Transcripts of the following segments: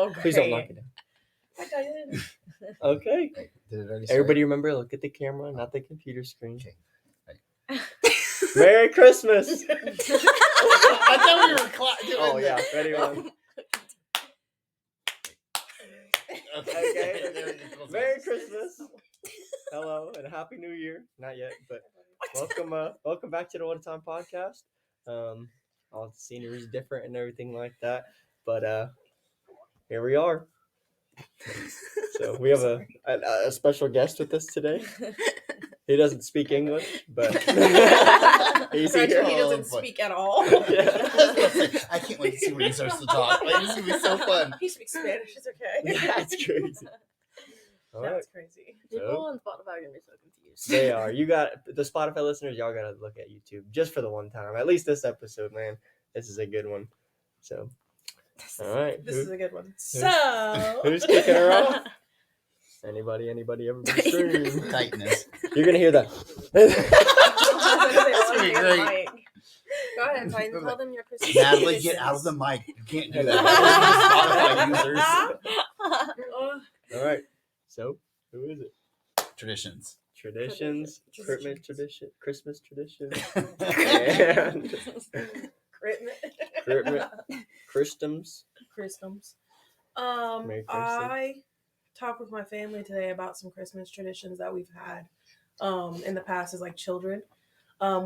Oh, great. Please don't knock it down. I did. Okay. Wait, did it already Everybody remember, look at the camera, not the computer screen. Okay. Merry Christmas! I thought we were doing Oh, yeah. that. Ready, one. Okay. Merry Christmas. Hello, and Happy New Year. Not yet, but welcome back to the What a Time podcast. All the scenery is different and everything like that, but here we are. So we have a special guest with us today. He doesn't speak English, but he's Gretchen, here. he doesn't speak at all. Yeah. I can't wait to see when he starts to talk. Like, this is gonna be so fun. He speaks Spanish. It's okay. That's crazy. All right. That's crazy. People on Spotify are gonna be so confused. They are. You got the Spotify listeners. Y'all gotta look at YouTube just for the one time. At least this episode, man. This is a good one. So, all right. This is a good one. So Who's kicking her off? Anybody, everybody scream. Tightness. You're gonna hear that. That's gonna be great. Go ahead, Titan. Tell them your Christmas. Natalie, get out of the mic. You can't do that. Spotify users. All right. So, who is it? Traditions. Traditions. Christmas tradition. And Christmas. Merry Christmas. I talked with my family today about some Christmas traditions that we've had in the past as like children.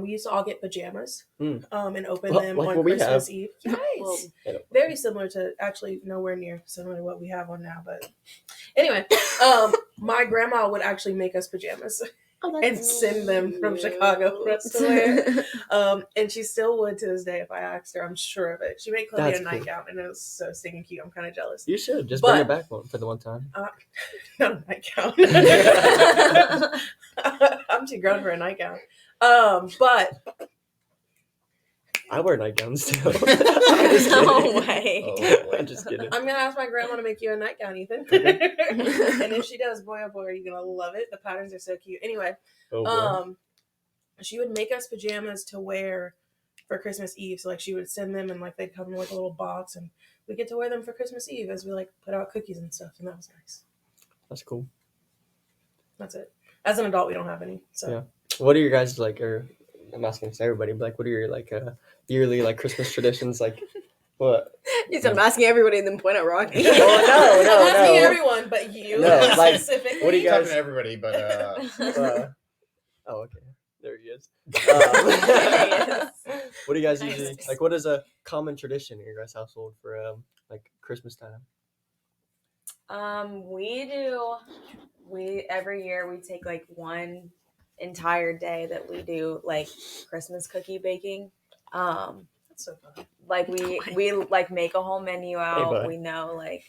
We used to all get pajamas and open them like on what we Christmas have. Eve. Nice. Well, Very similar to, actually nowhere near similar to what we have on now, but anyway, my grandma would actually make us pajamas and send them from Chicago for us to wear. And she still would to this day if I asked her. I'm sure of it. She made Chloe That's a cool. nightgown, and it was so stinking cute. I'm kind of jealous. You should just But- bring it back for the one time. Not a nightgown. I'm too grown for a nightgown. But I wear nightgowns still. No way. Oh, I'm just kidding. I'm gonna ask my grandma to make you a nightgown, Ethan. Okay. And if she does, boy oh boy, are you gonna love it. The patterns are so cute. Anyway, Oh, boy. she would make us pajamas to wear for Christmas Eve. So like she would send them and like they'd come in like a little box and we get to wear them for Christmas Eve as we like put out cookies and stuff, and that was nice. That's cool. That's it. As an adult, we don't have any. So Yeah. What are your guys like? Or I'm asking this to everybody, but like, what are your like yearly like Christmas traditions? Like, what? You said I'm asking everybody and then point at Rocky. Oh, no, I'm asking no. everyone, but you No, like, specifically. what do you Talking guys? to everybody, but Oh, okay. There he is. Yes. What do you guys Nice. usually like? What is a common tradition in your guys' household for like Christmas time? We every year we take like one entire day that we do like Christmas cookie baking. That's so fun. Like we like make a whole menu out. bud. We know like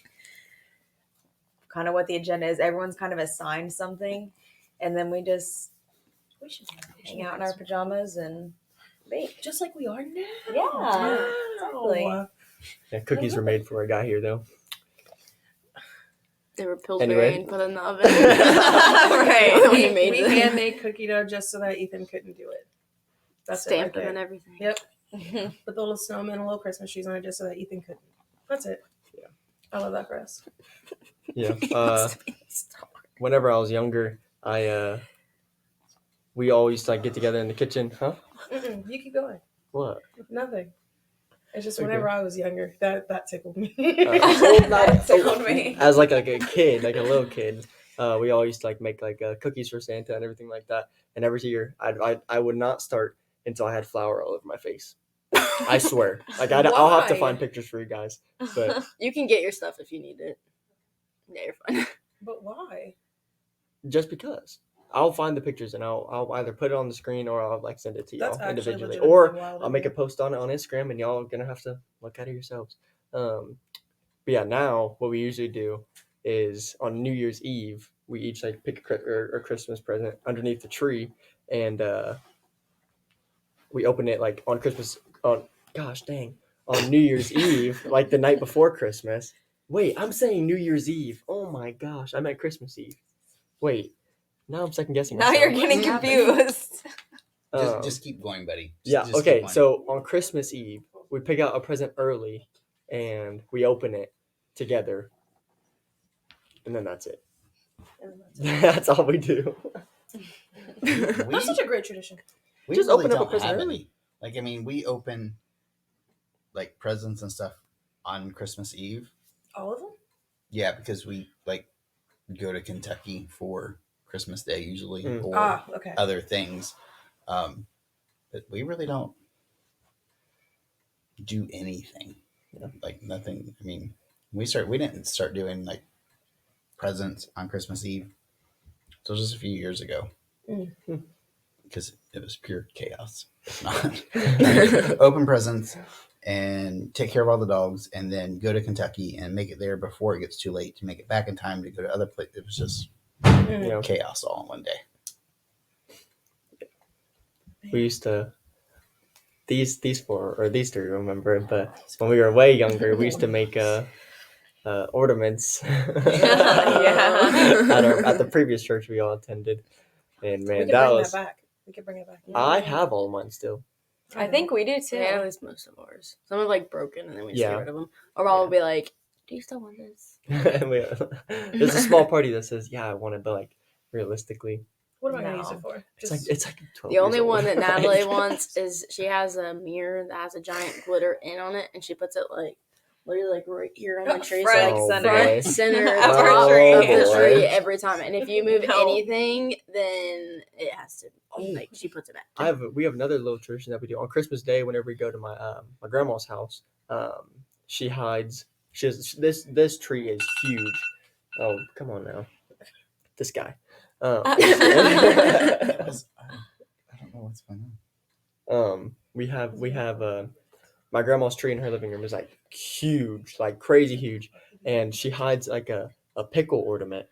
kind of what the agenda is. Everyone's kind of assigned something, and then we should hang out in our pajamas and bake. Just like we are now. Yeah, exactly. Yeah, cookies were made for a guy here though. They were Pillsbury Anyway. and put in the oven. Right. When you made We them. handmade cookie dough just so that Ethan couldn't do it. That's Stamped it them right and there. everything. Yep. Put the little snowman and little Christmas trees on it just so that Ethan couldn't. That's it. Yeah. I love that for us. Yeah. Whenever I was younger, we always like get together in the kitchen. Huh? You keep going. What? Nothing. It's just Okay. whenever I was younger, that tickled me. That tickled me. As like a kid, like a little kid, we always used to like make like cookies for Santa and everything like that. And every year, I would not start until I had flour all over my face. I swear. Like I'll have to Why? find pictures for you guys. But You can get your stuff if you need it. Yeah, you're fine. But why? just because. I'll find the pictures and I'll either put it on the screen or I'll like send it to That's y'all actually individually. legitimately Or wild. I'll make a post on it on Instagram and y'all are gonna have to look at it yourselves. But yeah, now what we usually do is on New Year's Eve we each like pick a Christmas present underneath the tree and we open it like on New Year's Eve, like the night before Christmas. Wait, I'm saying New Year's Eve. Oh my gosh, I meant Christmas Eve. Wait, now I'm second guessing Now myself. you're getting confused. just keep going, buddy. Yeah, Just keep okay, going. so on Christmas Eve, we pick out a present early and we open it together and then that's it. And that's That's all we do. That's such a great tradition. We Just really open up a don't present have early. any. Like, I mean, we open like presents and stuff on Christmas Eve. All of them? Yeah, because we like go to Kentucky for Christmas Day usually, Mm. or Okay. other things. But we really don't do anything. Yeah. Like nothing. I mean, we didn't start doing like presents on Christmas Eve. So it was just a few years ago. Mm. Because it was pure chaos. If not, open presents and take care of all the dogs, and then go to Kentucky and make it there before it gets too late to make it back in time to go to other places. It was just Yeah. chaos all in one day. We used to these three remember, but when we were way younger, we used to make ornaments at the previous church we all attended, and We man, could that bring was. that back. We could bring it back. I have all of mine still. I think we do too. Yeah, at least most of ours. Some are like broken, and then we just Yeah. get rid of them. Or I'll be like, "Do you still want this?" And there's a small party that says, "Yeah, I want it," but like realistically, What am I gonna No. use it for? it's like 12 The only years old. one that Natalie Like- wants is she has a mirror that has a giant glitter in on it, and she puts it like literally like right here on the tree, so Front like center. boy. front center Of top our of tree. the Oh, tree boy. every time. And if you move No. anything, then it has to like she puts it back. We have another little tradition that we do on Christmas Day. Whenever we go to my grandma's house, she has this tree is huge. Oh, come on now, this guy. It was, I don't know what's going on. We have my grandma's tree in her living room is like huge, like crazy huge, and she hides like a pickle ornament,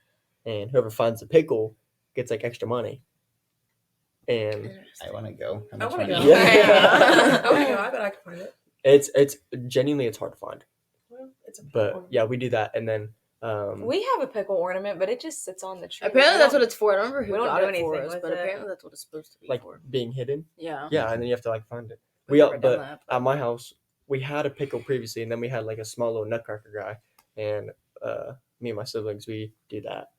and whoever finds the pickle gets like extra money. And I want to go. How I much want to money? go. Yeah. I want to go. I bet I can find it. it's genuinely it's hard to find, Well, it's a but platform. yeah, we do that, and then We have a pickle ornament, but it just sits on the tree. Apparently We that's don't- what it's for. I don't remember who we don't got do it for anything us, with but it. apparently that's what it's supposed to be like for. being hidden. Yeah. Yeah, and then you have to like find it. We've never done But that. at my house, we had a pickle previously, and then we had like a small little nutcracker guy, and me and my siblings, we do that.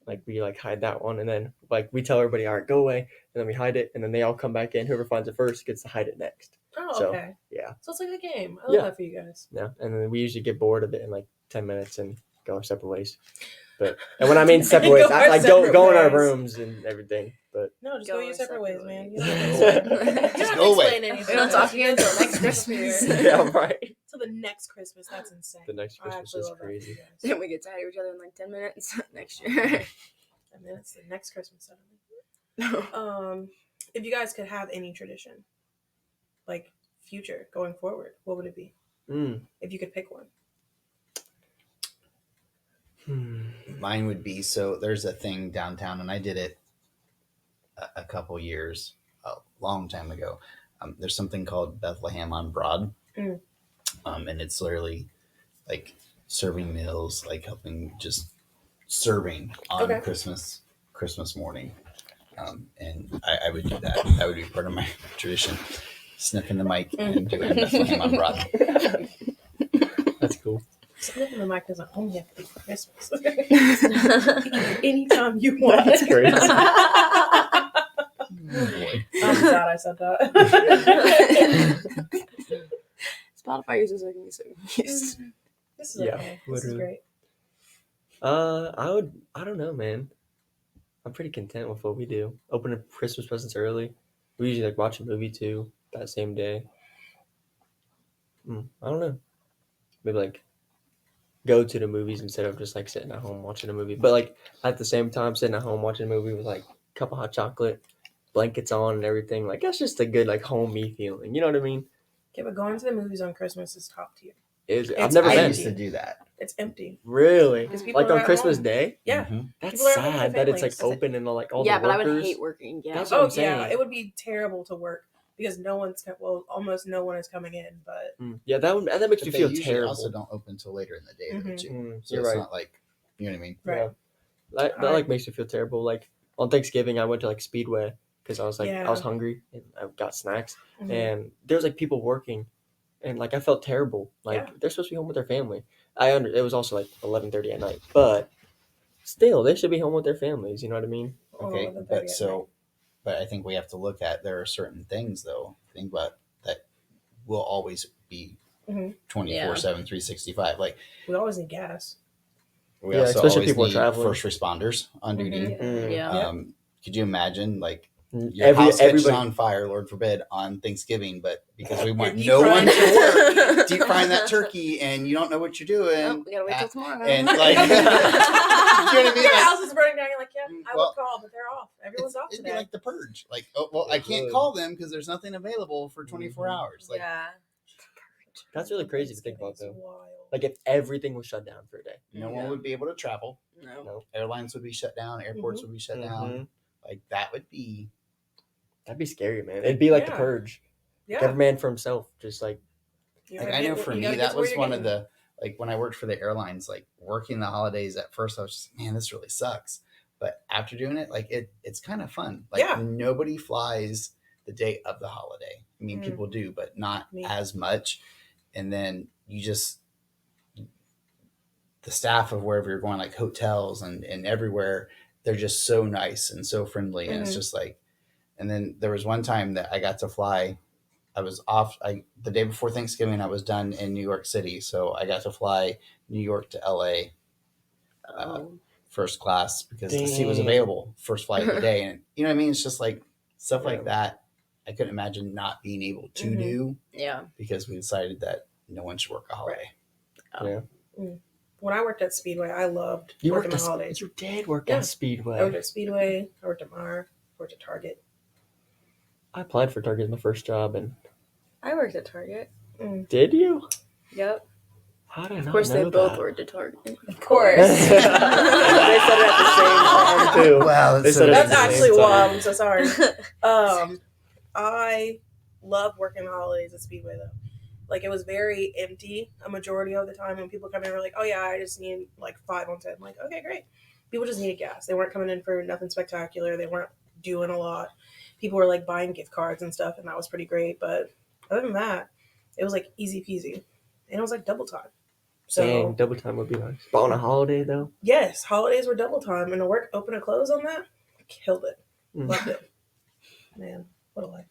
Like we like hide that one, and then like we tell everybody, all right, go away, and then we hide it, and then they all come back in. Whoever finds it first gets to hide it next. Oh, So, okay. yeah. So it's like a game. I love Yeah. that for you guys. Yeah, and then we usually get bored of it in like 10 minutes and go our separate ways. But and when I mean separate ways, Go I our like go separate in our ways. rooms and everything. But No, just Go go our your separate ways, separate man. ways. You don't have to explain. You don't have to go away. explain anything. We're not talking until next Christmas. yeah, right. Till the next Christmas. That's insane. The next I Christmas actually is love that for you crazy. guys. Then we get tired of each other in like 10 minutes next year. And then it's the next Christmas suddenly. If you guys could have any tradition, like future going forward, what would it be? If you could pick one. Mine would be, so there's a thing downtown, and I did it a couple years, a long time ago. There's something called Bethlehem on Broad. Mm. And it's literally like serving meals, like helping just serving on Okay. Christmas morning. And I would do that. That would be part of my tradition. Sniffing the mic and doing Bethlehem on Broad. That's cool. Sniffing the mic doesn't only have to be for Christmas. Anytime you want. That's crazy. Oh, boy. I'm sad I said that. Spotify users are going to be so confused. This is Yeah, okay. This is literally. great. I don't know, man. I'm pretty content with what we do. Opening Christmas presents early. We usually like watch a movie too that same day. I don't know. Maybe like go to the movies instead of just like sitting at home watching a movie. But like at the same time, sitting at home watching a movie with like a cup of hot chocolate, blankets on and everything. Like that's just a good like homey feeling. You know what I mean? Okay, but going to the movies on Christmas is top tier. I've It's never I been. used to do that. It's empty. Really? Because people Like are on at Christmas home. Day? Yeah. Mhm. That's People are at home with sad their that it's like families. open and like all Yeah, the but I workers. would hate working. Yeah. That's what Oh I'm saying. yeah, it would be terrible to work because almost no one is coming in. But Yeah, that makes But me they feel usually terrible. also don't open until later in the day, though, Mhm. too. So You're it's right. not like, you know what I mean? right, Yeah. That I- like makes me feel terrible. Like on Thanksgiving, I went to like Speedway because I was like I was Yeah. hungry and I got snacks, Mhm. and there was like people working, and like I felt terrible. Like Yeah. they're supposed to be home with their family. It was also like 11:30 at night, but still, they should be home with their families. You know what I mean? Okay, Oh, but I think we have to look at there are certain things though. Think about that will always be Mhm. 24/7, 365. Like we always need gas. we Yeah, also especially always people need traveling. first responders on duty. Mm. Yeah. Could you imagine like your house catches everybody on fire, Lord forbid, on Thanksgiving, but because we want deep no one frying to work, deep frying that turkey, and you don't know what you're doing. Oh, we gotta wait till tomorrow. And like, you know what I mean? Your Like, house is burning down. You're like, yeah, I well, would call, but they're off. Everyone's off it'd today. be like the purge. Like, oh well, I can't would. call them because there's nothing available for 24 hours. Like, yeah. That's really crazy to think about, though. Wild. Like if everything was shut down for a day. no one would be able to travel. No. Airlines would be shut down. Airports would be shut down. Like that would be. That'd be scary, man. It'd be like the Yeah. purge. Yeah. Every man for himself. Just like You Like, gotta I get know what- for you me gotta get that to where was you're one of getting. the like when I worked for the airlines, like working the holidays at first I was just, man, this really sucks. But after doing it, like it's kind of fun. Like Yeah. nobody flies the day of the holiday. I mean, Mm. people do, but not Me. as much. And then you just the staff of wherever you're going, like hotels and everywhere, they're just so nice and so friendly. And it's Mhm. just like, and then there was one time that I got to fly. I was off the day before Thanksgiving. I was done in New York City, so I got to fly New York to LA first class because the seat was Dang. available first flight of the day. And you know what I mean? It's just like stuff Yeah. like that. I couldn't imagine not being able to Mhm. do Yeah. because we decided that no one should work a holiday. yeah. When I worked at Speedway, I loved You working worked the holidays. You did work Yeah. at Speedway. I worked at Speedway. I worked at Meijer. I worked at Target. I applied for Target in the first job, and I worked at Target. did you? Yep. How did I Of not course, they know both that? worked at Target. Of course. They said it at the same time too. Wow, They said it at That's the same actually time. wild. I'm so sorry. I love working the holidays at Speedway though. Like it was very empty a majority of the time when people come in, we're like, oh yeah, I just need like 5 on 10. I'm like, okay, great. People just needed gas. They weren't coming in for nothing spectacular. They weren't doing a lot. People were like buying gift cards and stuff, and that was pretty great. But other than that, it was like easy peasy, and it was like double time. So Dang, double time would be nice. But on a holiday though, yes, holidays were double time, and to work open and close on that, killed it. Loved it. Man, what a life.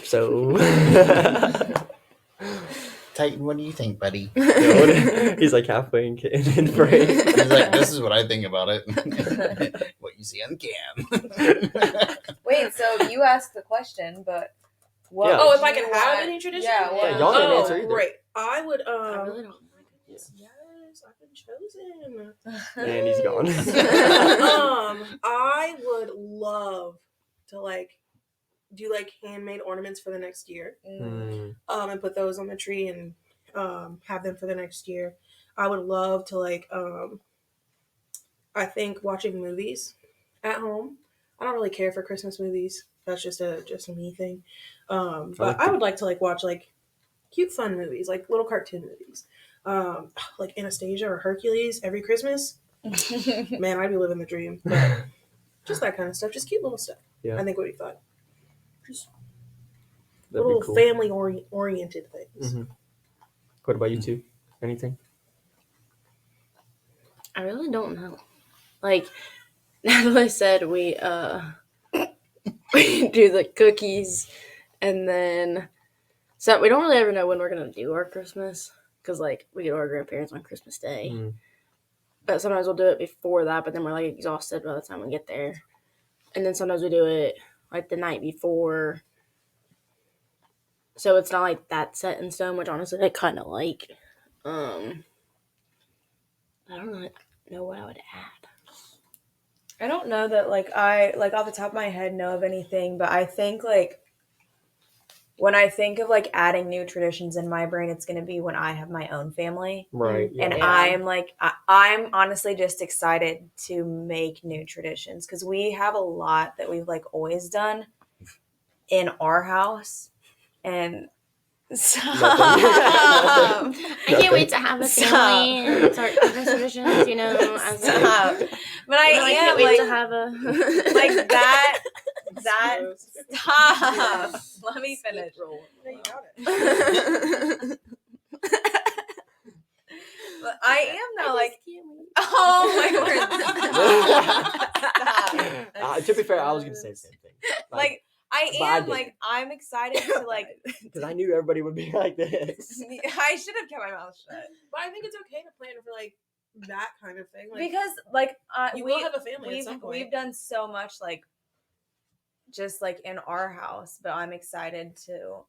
so Titan, what do you think, buddy? he's like halfway in frame. He's like, this is what I think about it. What you see on cam. Wait, so you asked the question, but what? Yeah. Oh, would if I you could have want- any tradition? Yeah, what Yeah, would y'all you didn't want? answer either. Great. I would I really don't. Yes, I've been chosen. And he's gone. I would love to like do like handmade ornaments for the next year. And put those on the tree and have them for the next year. I would love to like I think watching movies at home. I don't really care for Christmas movies. That's just a me thing. But I would like to like watch like cute fun movies, like little cartoon movies. Like Anastasia or Hercules every Christmas. Man, I'd be living the dream. But just that kind of stuff, just cute little stuff. Yeah. I think would be fun. Just That'd little be cool. family oriented things. What about you two? Anything? I really don't know. Like Natalie said, we we do the cookies, and then so we don't really ever know when we're gonna do our Christmas because like we get our grandparents on Christmas Day, but sometimes we'll do it before that. But then we're like exhausted by the time we get there, and then sometimes we do it like the night before. So it's not like that set in stone, which honestly I kind of like. I don't really know what I would add. I don't know that I off the top of my head know of anything, but I think like when I think of like adding new traditions in my brain, it's going to be when I have my own family. Right. And Yeah. I'm like, I'm honestly just excited to make new traditions because we have a lot that we've like always done in our house. And I can't wait to have a family and start Christmas traditions, you know. Stop. But I I am can't wait like, to have a like that stop. Let me finish. No, you got it. To be fair, I was gonna say the same thing. Like I But I am like I'm excited to like because I knew everybody would be like this. I should have kept my mouth shut. But I think it's okay to plan for like that kind of thing. Like, Because like you we will have a family at some point. we've done so much like just like in our house, but I'm excited to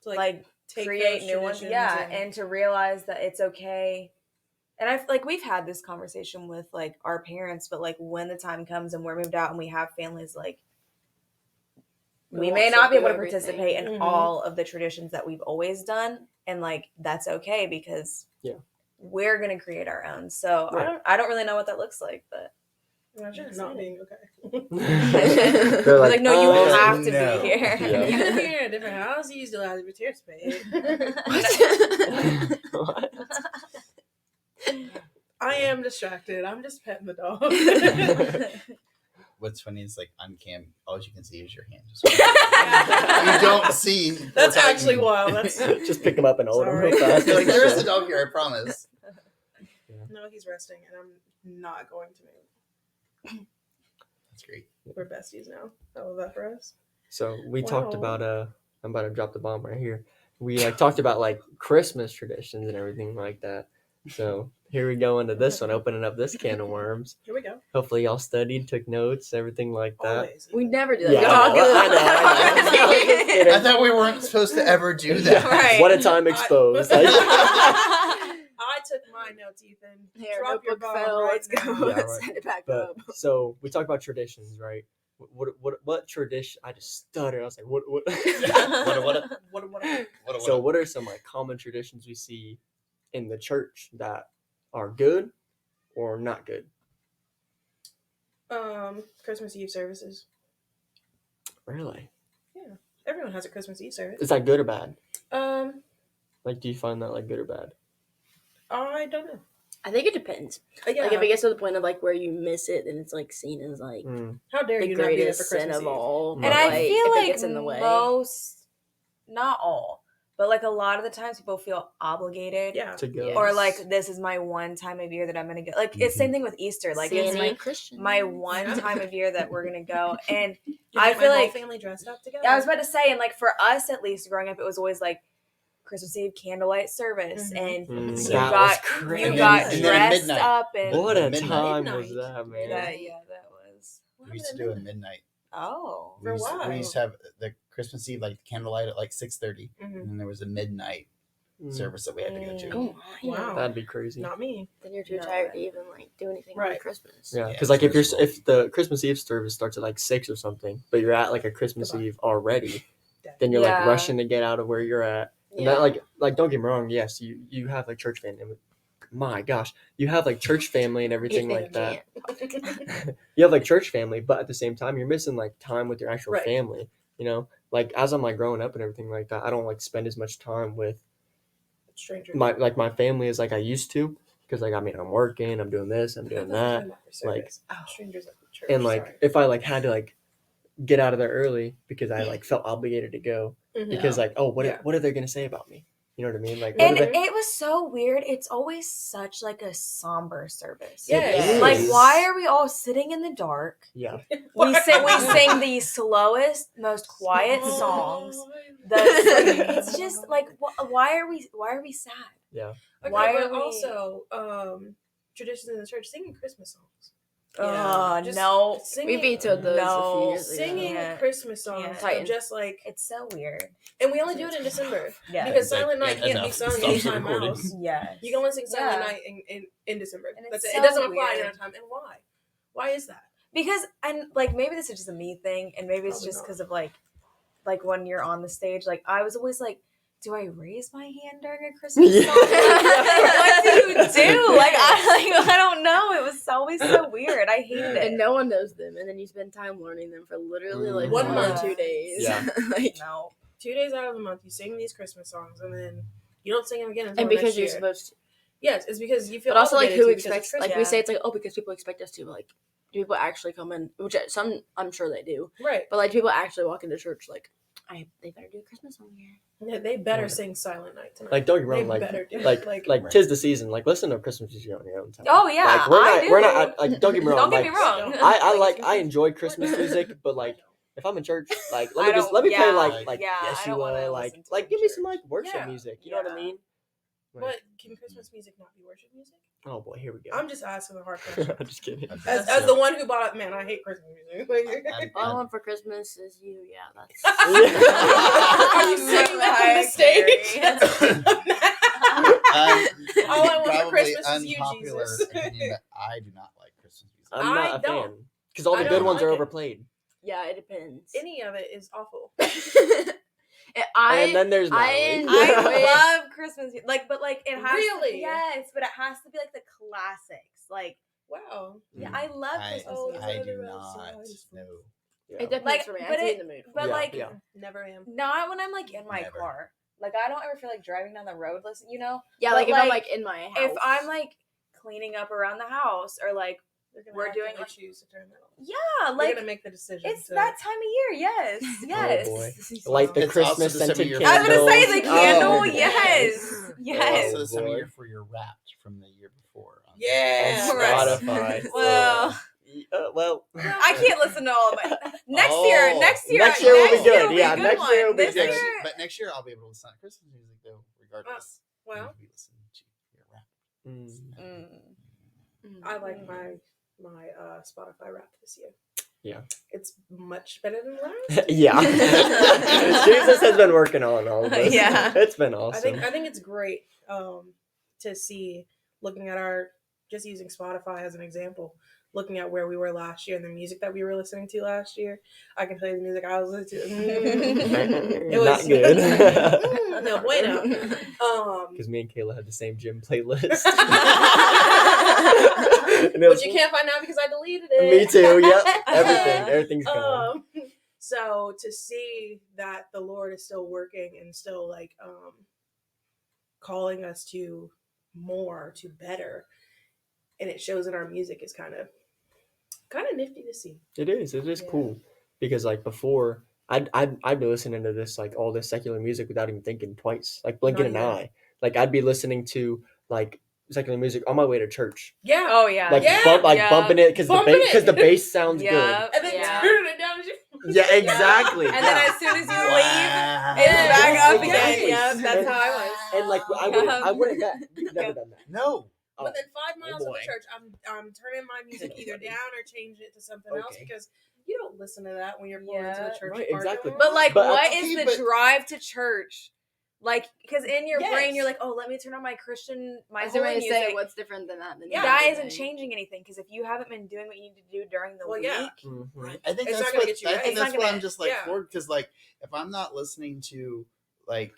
like take create those new ones. traditions Yeah, and to realize that it's okay. And I've like we've had this conversation with like our parents, but like when the time comes and we're moved out and we have families, like we may not be able to participate in all of the traditions that we've always done, and like that's okay because we're gonna create our own. So I don't really know what that looks like, but imagine not being okay. They're like, no, you have to no. be here. Yeah. Even if you're in a different house, you still have to participate. What? I am distracted. I'm just petting the dog. What's funny is like on cam, all you can see is your hand. Just you don't see. That's actually wild. That's Just pick him up and hold him Sorry. real fast. You're like, there is a dog here, I promise. no, he's resting, and I'm not going to move. That's great. We're besties now. I love that for us. So we talked Wow. about I'm about to drop the bomb right here. We like talked about like Christmas traditions and everything like that. So here we go into this one, opening up this can of worms. Here we go. Hopefully y'all studied, took notes, everything like that. Always. We never do that. Yeah, You're I all know, good. I know. I thought we weren't supposed to ever do that. Right. What a time exposed. Like, I took my notes, Ethan. Here, Drop your notebook bomb fell. right Let's go. now. Yeah, Let's right. set it back but up. so we talked about traditions, right? What tradition? I just stuttered. I was like, what? What? So what are some like common traditions we see in the church that are good or not good? Christmas Eve services. Really? Everyone has a Christmas Eve service. Is that good or bad? Like, do you find that like good or bad? I don't know. I think it depends. Yeah. Like if it gets to the point of like where you miss it, then it's like seen as like How dare the you not be there for greatest sin Christmas of Eve? all. And but, And I like, feel if it like gets in the way, most, not all, but like a lot of the times people feel obligated. Yeah. To go. Yeah. Or like this is my one time of year that I'm gonna go. Like it's same thing with Easter. Like it's Sandy Christian. my one time of year that we're gonna go. And Get I my feel whole like family dressed up together. I was about to say, and like for us at least growing up, it was always like Christmas Eve candlelight service, and Mm, you that got was crazy. you got And then at dressed midnight. up and What a Midnight. time was Midnight. that, man? that was We used to do it at midnight. oh We used, why? we used to have the Christmas Eve like candlelight at like 6:30, Mhm. and then there was a midnight service that we had to go to. Oh my. Wow. That'd be crazy. Not me. Then you're too No. tired to even like do anything Right. on Christmas. Yeah, Yeah, because like if miserable. if the Christmas Eve service starts at like 6 or something, but you're at like a Christmas Goodbye. Eve already, then you're like Yeah. rushing to get out of where you're at. And that like don't get me wrong, yes, you have like church family. My gosh, you have like church family and everything like that. You have like church family, but at the same time, you're missing like time with your actual Right. family. You know, like as I'm like growing up and everything like that, I don't like spend as much time with Stranger. my family as like I used to. Because like I mean, I'm working, I'm doing this, I'm doing that. like- strangers at the church. And like sorry. if I like had to like get out of there early because I like felt obligated to go because like what are they gonna say about me? You know what I mean? Like what and are they- it was so weird. It's always such like a somber service. Yes. Like is. why are we all sitting in the dark? yeah We sing the slowest, most quiet songs. It's just like why are we sad? yeah Okay, Why but are we- also traditions in the church, singing Christmas songs. Just No, singing, We vetoed those a No. few years ago. singing Yeah. Christmas songs. Yeah. So Titan. just like, it's so weird. and we only do it in December Yeah, because It's like, Silent Night yeah, can't be enough. sung Stop anytime recording. else. yes. You can only sing Silent Yeah. Night in December. And That's it's it. It so doesn't apply weird. another time. And why? Why is that? Because and like maybe this is just a me thing, and maybe it's Probably just not. because of like when you're on the stage, like I was always like, do I raise my hand during a Christmas Yeah. song? What do you do? Like I don't know. It was always so weird. I hated it. And no one knows them, and then you spend time learning them for literally like 1 1 month. or 2 days. Yeah. like, No. 2 days out of the month, you sing these Christmas songs, and then you don't sing them again until and because next you're year. supposed to. Yes, it's because you feel. But also, like, obligated who to because it's expects? Like, Christmas. we say it's like, oh, because people expect us to. But, like, do people actually come in? Which some, I'm sure they do. Right. But like, do people actually walk into church like they better do a Christmas song here. Yeah, they better sing Silent Night tonight. Like, don't get me wrong, They like, better do it. like, Like, tis the season. Like, listen to Christmas music on your own time. Oh yeah, like, we're not. Like, don't get me wrong. Don't get me like, wrong. I enjoy Christmas music, but like, if I'm in church, like, let me play yeah, like yeah, I don't wanna Yeshua, like listen to like it give in me some church. like worship Yeah, music. You know what I yeah. mean? But can Christmas music not be worship music? Oh boy, here we go. I'm just asking a hard question. I'm just kidding. As the one who bought it, man, I hate Christmas music. All I want for Christmas is you. Yeah, that's. Are you singing that from the stage? All I want for Probably Christmas is you, unpopular Jesus. opinion, but I do not like Christmas music. I'm not I a don't. fan because all I the good don't ones like are it. overplayed. Yeah, it depends. Any of it is awful. And then there's Natalie. I love Christmas music. But it has Really? to, yes, but it has to be like the classics. Like, Wow. yeah, I love Christmas music. I do not know. Yeah. It depends Like, for me. I but have to be it- in the mood. But Yeah, yeah. Never am. not when I'm like in my Never. car. Like, I don't ever feel like driving down the road. Listen, Yeah, but, like if I'm like, like in my house. if I'm like cleaning up around the house or like, We're doing, doing like- choose to turn that on. yeah, You're like gonna make the decision. it's to... that time of year. Yes, yes. Oh boy. Like the It's also Christmas the time of scented year- candles. I was gonna say the candle. Oh, yes, It's yes. also the time of boy. year for your Wrapped from the year before. Yeah. On Right. Spotify. Well, Well, I can't listen to all of my next Oh. year. Next year, Next year will be next year good. will Yeah, be a good next year will one. be This good. year, But next year I'll be able to listen to Christmas music though, regardless. Well, You be listening to your Wrapped. I like my Spotify rap this year. Yeah. It's much better than last. yeah. Jesus has been working on all of this. Yeah. It's been awesome. I think it's great to see, looking at just using Spotify as an example, looking at where we were last year and the music that we were listening to last year. I can tell you the music I was listening to. It was Not good. no bueno. Because me and Kayla had the same gym playlist. And it Which was- you can't find now because I deleted it. Me too. Yep. Everything's gone. So to see that the Lord is still working and still like calling us to more, to better, and it shows in our music is kind of nifty to see. It is. It is Yeah. cool because like before, I'd be listening to this like all this secular music without even thinking twice, like blinking an Not even. eye. Like I'd be listening to like secular music on my way to church, Yeah. oh yeah, like Yeah. bumping it because Bumping it. the bass sounds yeah, And then yeah. turning it down. good. Yeah, exactly. And then as soon as you leave, Wow. it's back up Exactly. again. Yep, that's And- how I was. and like I wouldn't bet. You've never done that. No. Oh. Within 5 miles of boy. the church, I'm turning my music either down or changing it to something else Okay. because you don't listen to that when you're going into Yeah. the church. Right, parking exactly. lot. But like, But what okay, is the but- drive to church? Like, because in your Yes. brain, you're like, oh, let me turn on my Christian, I my was holy going to music. say what's different than that. Than Yeah. That anything. isn't changing anything because if you haven't been doing what you need to do during the Well, week, yeah. Mhm. I think It's that's not gonna what get you I right. think It's that's not what gonna- I'm just like yeah. floored because like if I'm not listening to like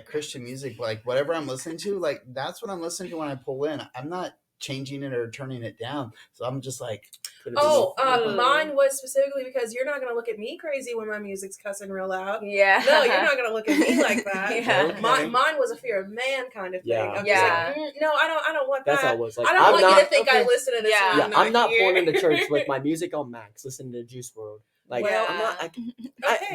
Christian music, like whatever I'm listening to, like that's what I'm listening to when I pull in. I'm not changing it or turning it down. So I'm just like, Oh, Mm. mine was specifically because you're not gonna look at me crazy when my music's cussing real loud. yeah, No, you're not gonna look at me like that. Yeah. Okay. Mine was a fear of man kind of thing. Yeah. I'm Yeah. just like, no, I don't want That's how that. it was. Like I don't I'm want not. you to think I okay. listen to this. Yeah. when Yeah, I'm not I'm not here. going into church with my music on max, listening to Juice WRLD. Like Well, I'm not. okay.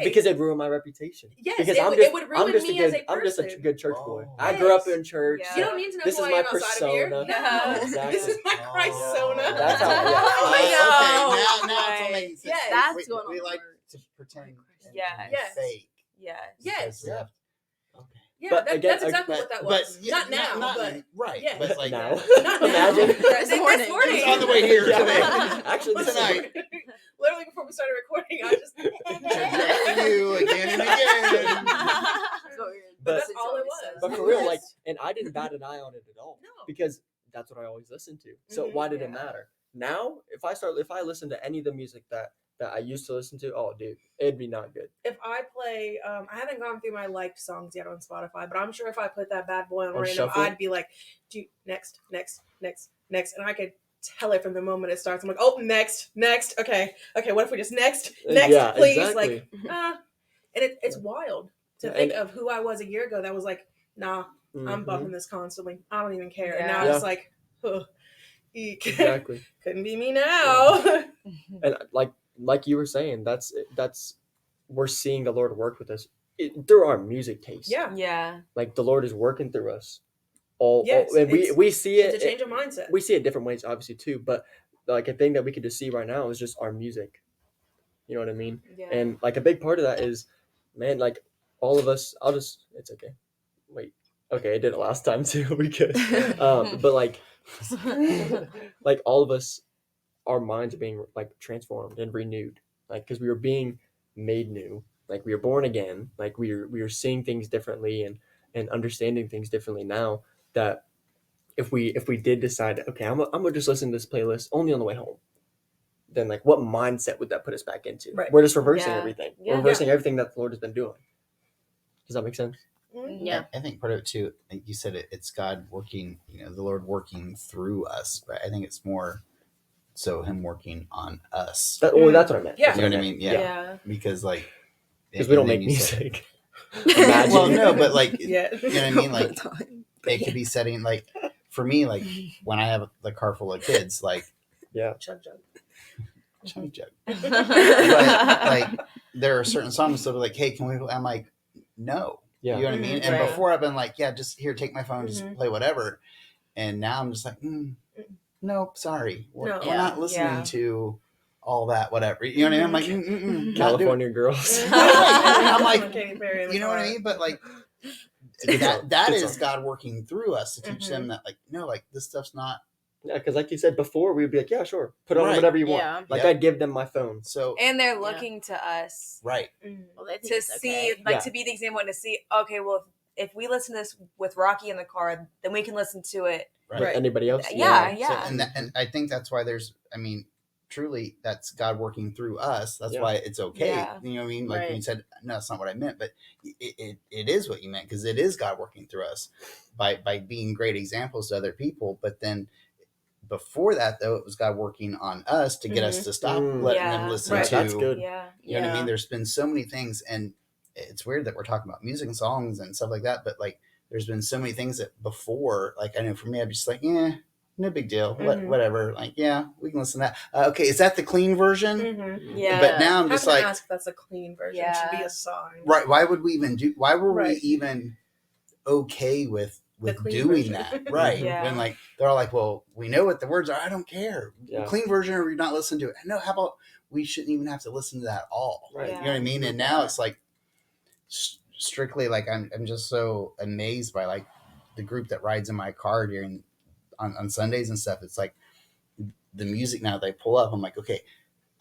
Because it ruined my reputation. Yes, because it would ruin me as a I'm just a person. good church boy. Oh. I grew up Yes. in church. Yeah. You don't need to know This who is I my am outside of here. persona. No. Exactly. This is my Christ-sona. That's how- yeah. Oh my okay, God. now it's all Right. making sense. Yes. That's we, going on we the like merch. to pretend and Yes. Yes. fake. yes, Yes. because we have- okay. Yeah, But again, that's exactly what that was. yeah, not now, but right. yes. But like Now. Not now. Imagine. This morning. morning. He's on the way here Yeah. today. Actually, this Tonight. Literally before we started recording, I just. Trajecting you again and again. That's what we were- But that's all it was. But for real, like, and I didn't bat an eye on it at all. No. Because that's what I always listened to. So Mhm. why did it Yeah. matter? Now, if I listen to any of the music that I used to listen to, oh dude, it'd be not good. If I play, I haven't gone through my liked songs yet on Spotify, but I'm sure if I put that bad boy on On random, shuffle? I'd be like, "Dude, next, and I could tell it from the moment it starts. I'm like, oh, next, okay. What if we just next, Yeah, please, exactly. and it's wild to Yeah, think and- of who I was a year ago. That was like, nah, I'm Mhm. bumping this constantly. I don't even care. And Yeah. now it's like, huh, eek. Exactly. Couldn't be me now. And like you were saying, that's we're seeing the Lord work with us through our music taste. Yeah. Yeah. Like the Lord is working through us. Yes, And we see it. It's a change of mindset. We see it different ways, obviously too. But like a thing that we could just see right now is just our music. You know what I mean? Yeah. And like a big part of that is, man, like all of us. It's okay. Wait. Okay, I did it last time too. We could. But like all of us, our minds are being like transformed and renewed, like because we were being made new, like we were born again, like we were seeing things differently and understanding things differently now. That if we did decide, okay, I'm gonna just listen to this playlist only on the way home, then like what mindset would that put us back into? Right. We're just reversing Yeah. everything. Yeah. We're reversing everything that the Lord has been doing. Does that make sense? Yeah. I think part of it too, like you said, it's God working, the Lord working through us, but I think it's more so Him working on us. That's what I meant. Yeah. That's You know what I meant. mean? Yeah. Because like, Because we don't and then make you said- music. well, no, but like, Yeah. you know what I mean? Like, it could be setting, like, for me, like, when I have the car full of kids, like, Chug, chug. chug jug. But, like, there are certain songs that are like, hey, can we, I'm like, no. Yeah. You know what I mean? And Right. before I've been like, yeah, just here, take my phone, just Mhm. play whatever. And now I'm just like, nope, sorry. We're No. we're not listening to all that, whatever. You know what I mean? I'm like, not doing it. California girls. I'm like, Katy Perry in the you know what I car. mean? But like, a good song. that Good is song. God working through us to teach Mhm. them that, like, no, like this stuff's not Yeah, because like you said before, we'd be like, yeah, sure, put on Right. whatever you Yeah. want. Like Yep. I'd give them my phone. so And they're looking to us right. Well, they think to it's see, okay. like, Yeah. to be the example and to see, okay, well, if we listen to this with Rocky in the car, then we can listen to it. Right. With anybody else. Yeah, So, yeah. and I think that's why there's, I mean, truly, that's God working through us. That's Yeah. why it's okay. Yeah. You know what I mean? Like when you Right. said, no, that's not what I meant, but it is what you meant, because it is God working through us by being great examples to other people. But then before that, though, it was God working on us to get us to stop letting them Yeah. listen Right. to. That's good. Yeah. You know what I mean? There's been so many things, and it's weird that we're talking about music and songs and stuff like that, but like there's been so many things that before, like I know for me, I'd be just like, yeah, no big deal, whatever. Like, yeah, we can listen to that. Okay, is that the clean version? Mm-hmm. Yeah. But now I'm How just can I like, ask if that's a clean version? Yeah. It should be a song. right? Why would we even do? Why were we Right. even okay with clean doing version. that? Right? Yeah. When like they're all like, well, we know what the words are. I don't care. Yeah. Clean version, or you're not listening to it. No, how about we shouldn't even have to listen to that at all? Right. You know what I mean? And now it's like strictly like I'm just so amazed by like the group that rides in my car during on Sundays and stuff. It's like the music now they pull up. I'm like, okay,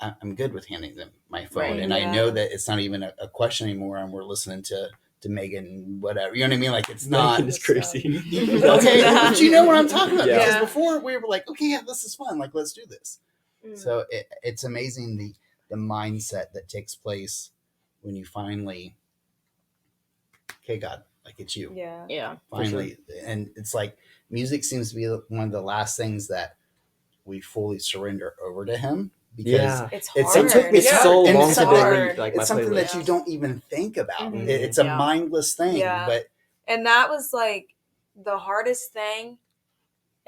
I'm good with handing them my phone, Right, and I know that it's not even a question anymore. And we're listening to Megan, whatever. You know what I mean? Like it's not. Megan is crazy. Okay, but you know what I'm talking about? Yeah. Because before we were like, okay, yeah, this is fun. Like let's do this. So it's amazing the mindset that takes place when you finally, okay, God, like it's you. Yeah. Yeah. Finally, and it's like music seems to be one of the last things that we fully surrender over to Him, because Yeah. It's It's- hard. it took me so And long it's to hard. delete like my it's something playlist. that you don't even think about. Mhm. It's a Yeah. mindless thing, Yeah. but And that was like the hardest thing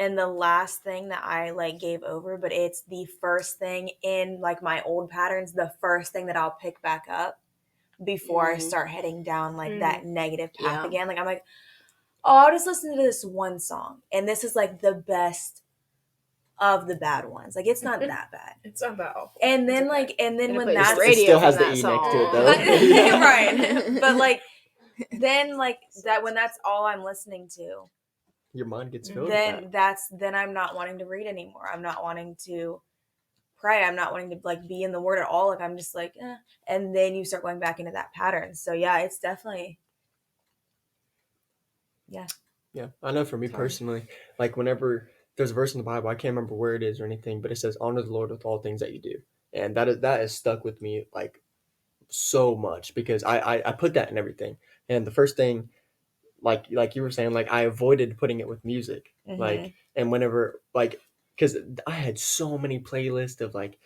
and the last thing that I like gave over, but it's the first thing in like my old patterns, the first thing that I'll pick back up before I start heading down like that negative path Yeah. again. Like I'm like, oh, I'll just listen to this one song. And this is like the best of the bad ones. Like it's not that bad. It's not that awful. And then It's okay. like and then And it when plays that's radio It still from has the that E song. next to it though. Right. But like then like that when that's all I'm listening to, Your mind gets filled with that. then I'm not wanting to read anymore. I'm not wanting to pray. I'm not wanting to like be in the word at all. Like I'm just like, and then you start going back into that pattern. So yeah, it's definitely Yeah, I know for me personally, like whenever there's a verse in the Bible, I can't remember where it is or anything, but it says, honor the Lord with all things that you do. And that is stuck with me like so much, because I put that in everything. And the first thing, like you were saying, like I avoided putting it with music. Like, and whenever, like, because I had so many playlists of like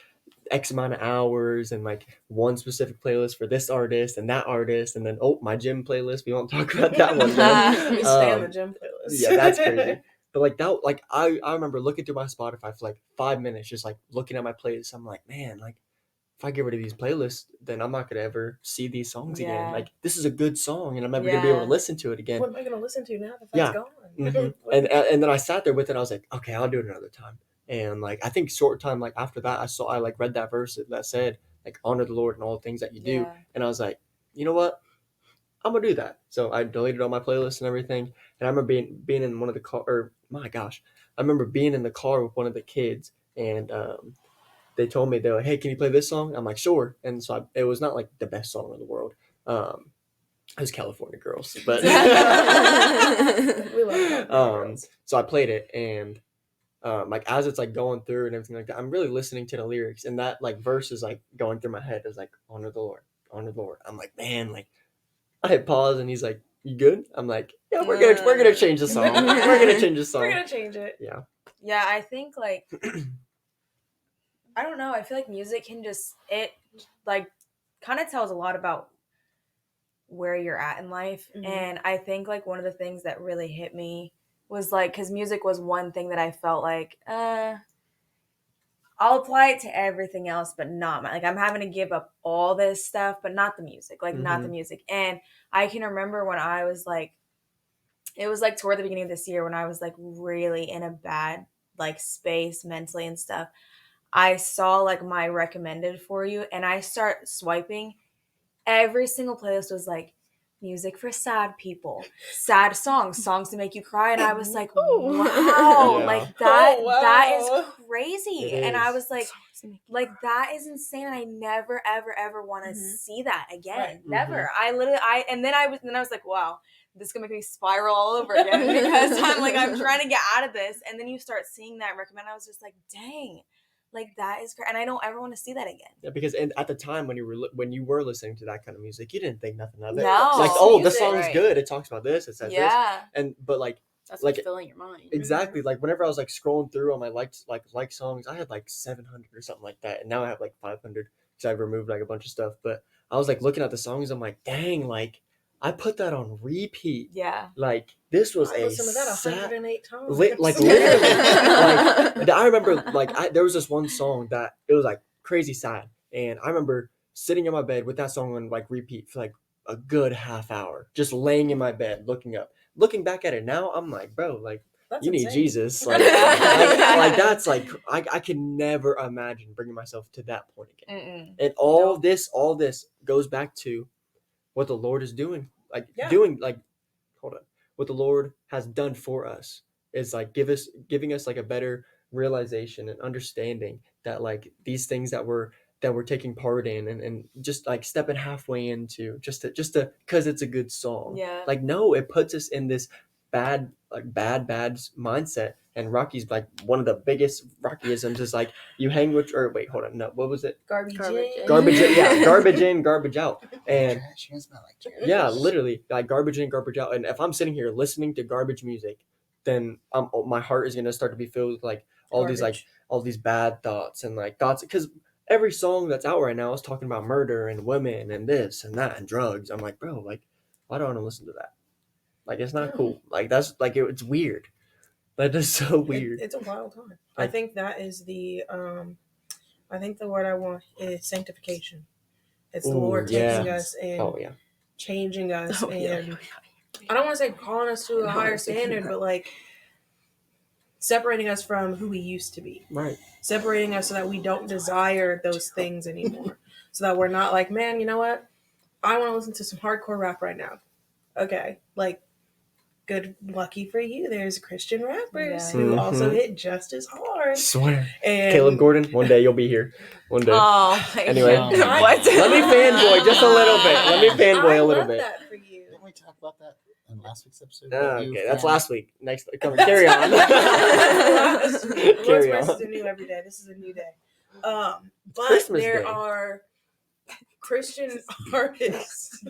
X amount of hours and like one specific playlist for this artist and that artist, and then my gym playlist. We won't talk about that one. We stay on the gym playlist. Yeah, that's crazy. But like that, like I remember looking through my Spotify for like 5 minutes, just like looking at my playlist. I'm like, man, like if I get rid of these playlists, then I'm not gonna ever see these songs again. Yeah. Like, this is a good song, and I'm never gonna be able to listen to it again. What am I gonna listen to now that that's Yeah. gone? And then I sat there with it. I was like, okay, I'll do it another time. And like, I think short time like after that, I like read that verse that said like, honor the Lord in all things that you do. Yeah. And I was like, you know what? I'm gonna do that. So I deleted all my playlists and everything. And I remember being in one of the car, or my gosh, I remember being in the car with one of the kids, and they told me, they're like, hey, can you play this song? I'm like, sure. And so it was not like the best song in the world. It was California Girls, but We love California Girls. So I played it, and like as it's like going through and everything like that, I'm really listening to the lyrics, and that like verse is like going through my head. It's like, honor the Lord, honor the Lord. I'm like, man, like I hit pause, and he's like, you good? I'm like, yeah, we're gonna change the song. We're gonna change the song. We're gonna change it. Yeah. Yeah, I think like I don't know. I feel like music can just like kind of tells a lot about where you're at in life. Mhm. And I think like one of the things that really hit me was like, because music was one thing that I felt like I'll apply it to everything else, but not like I'm having to give up all this stuff, but not the music, like not the music. And I can remember when I was like, it was like toward the beginning of this year when I was like really in a bad like space mentally and stuff. I saw like my recommended for you, and I start swiping. Every single playlist was like music for sad people, sad songs to make you cry, and I was like, wow, Yeah. like that Oh, wow. that is crazy. It And I is. was like that is insane, and I never ever want to see that again. Right. Never. I was like, wow, this is gonna make me spiral all over again because I'm trying to get out of this, and then you start seeing that recommend. I was just like, dang. Like that is great, and I don't ever want to see that again. Yeah, because at the time when you were listening to that kind of music, you didn't think nothing of it. No. Like, Just oh, the music, song's right. good. It talks about this. It says this. But like That's like what's filling your mind. exactly, like whenever I was like scrolling through on my like songs, I had like 700 or something like that, and now I have like 500 because I've removed like a bunch of stuff. But I was like looking at the songs, I'm like, dang, like I put that on repeat. Yeah. Like this was I listened to that 108 times. like literally. Like I remember like there was this one song that it was like crazy sad, and I remember sitting in my bed with that song on like repeat for like a good half hour, just laying in my bed looking up. Looking back at it now, I'm like, bro, like That's you need insane. Jesus. Like that's like I can never imagine bringing myself to that point again. Mm-mm. And all this goes back to what the Lord is doing. Like doing like hold on. What the Lord has done for us is like giving us like a better realization and understanding that like these things that we're taking part in and just like stepping halfway into just to because it's a good song. Yeah. Like no, it puts us in this bad mindset. And Rocky's like one of the biggest Rockyisms is like you hang with or wait, hold on, no, what was it? Garbage in. Garbage in, yeah, garbage in, garbage out. And Trash, smell like trash. yeah, literally, like garbage in, garbage out. And if I'm sitting here listening to garbage music, then my heart is gonna start to be filled with like all these bad thoughts and like thoughts because every song that's out right now is talking about murder and women and this and that and drugs. I'm like, bro, like, why do I want to listen to that? Like, it's not cool. Like that's like it's weird. That is so weird. It's a wild time. I think that is the I think the word I want is sanctification. It's the Lord taking us and changing us and I don't want to say calling us to a higher standard, but like separating us from who we used to be. Right. Separating us so that we don't desire those things anymore. So that we're not like, man, you know what? I want to listen to some hardcore rap right now. Okay. Like good lucky for you. There's Christian rappers who also hit just as hard. Swear. And Caleb Gordon, one day you'll be here. One day. Oh, anyway, what? Let me fanboy just a little bit. Let me fanboy a little bit. That for you. Didn't we talk about that in last week's episode? Okay, that's last week. Next, carry on. Lord's mercies are new every day. This is a new day. But Christmas there Day. are Christian artists.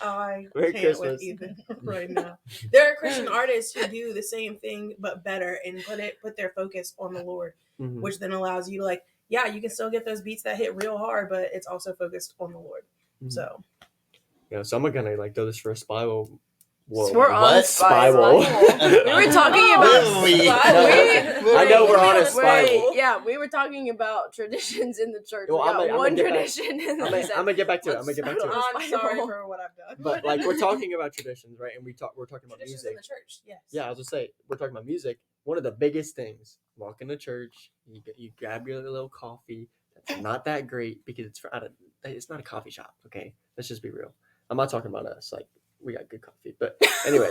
I Merry can't Christmas. with Ethan right now. There are Christian artists who do the same thing but better and put their focus on the Lord, which then allows you to like, yeah, you can still get those beats that hit real hard, but it's also focused on the Lord. So yeah, so I'm gonna like throw this for a spiral Whoa. We're on What? Spiral. We were talking about. Movie. I know we're on a spiral. Yeah, we were talking about traditions in the church. Well, we I'm got gonna one get back- tradition, and I'm then gonna get back to it. I'm gonna get back to it. I'm sorry for what I've done. But like we're talking about traditions, right? And we're talking about Traditions music. in the church, yes. Yeah, I was just say we're talking about music. One of the biggest things: walk into church, you grab your little coffee. That's not that great because it's not a coffee shop. Okay, let's just be real. I'm not talking about us. Like we got good coffee, but anyway.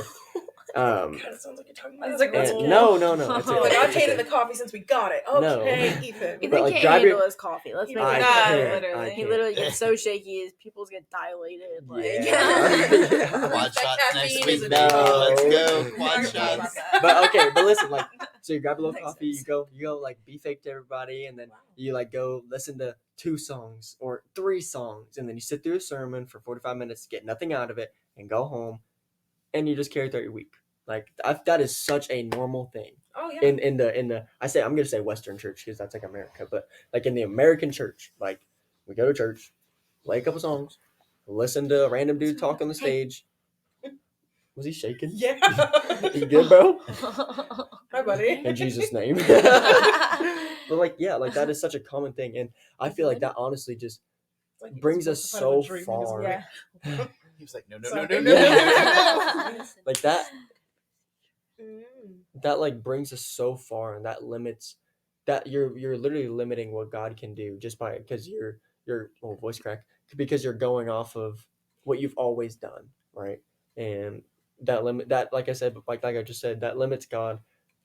God, it sounds like you're talking about It's like, us. let's No. It's Like, okay. I've hated the coffee since we got it. No. Okay, Ethan. Ethan But, like, can't grab handle your- his coffee. Let's make I it can't. clear. Literally. He literally gets so shaky, his pupils get dilated. Like, Yeah. Quad shots next Caffeine week. is a Baby. no. Let's go. We Quad already talked about shots. that. But okay, but listen, like, so you grab a little Makes coffee, sense. you go like be fake to everybody, and then you like go listen to 2 songs or 3 songs, and then you sit through a sermon for 45 minutes, get nothing out of it, and go home, and you just carry throughout your week. Like that is such a normal thing Oh yeah. in the I'm gonna say Western church because that's like America, but like in the American church, like we go to church, play a couple songs, listen to a random dude talk on the stage. Was he shaking? Yeah. You good, bro? Hi, buddy. In Jesus' name. But like, yeah, like that is such a common thing, and I feel like that honestly just It's like he brings was us supposed to so fight about far. dream. Yeah. He was like, no, no, Sorry. no, no, no, no, no. Like that Mm. like brings us so far, and that limits that you're literally limiting what God can do just by because you're voice crack because you're going off of what you've always done, right? And that like I said, like I just said, that limits God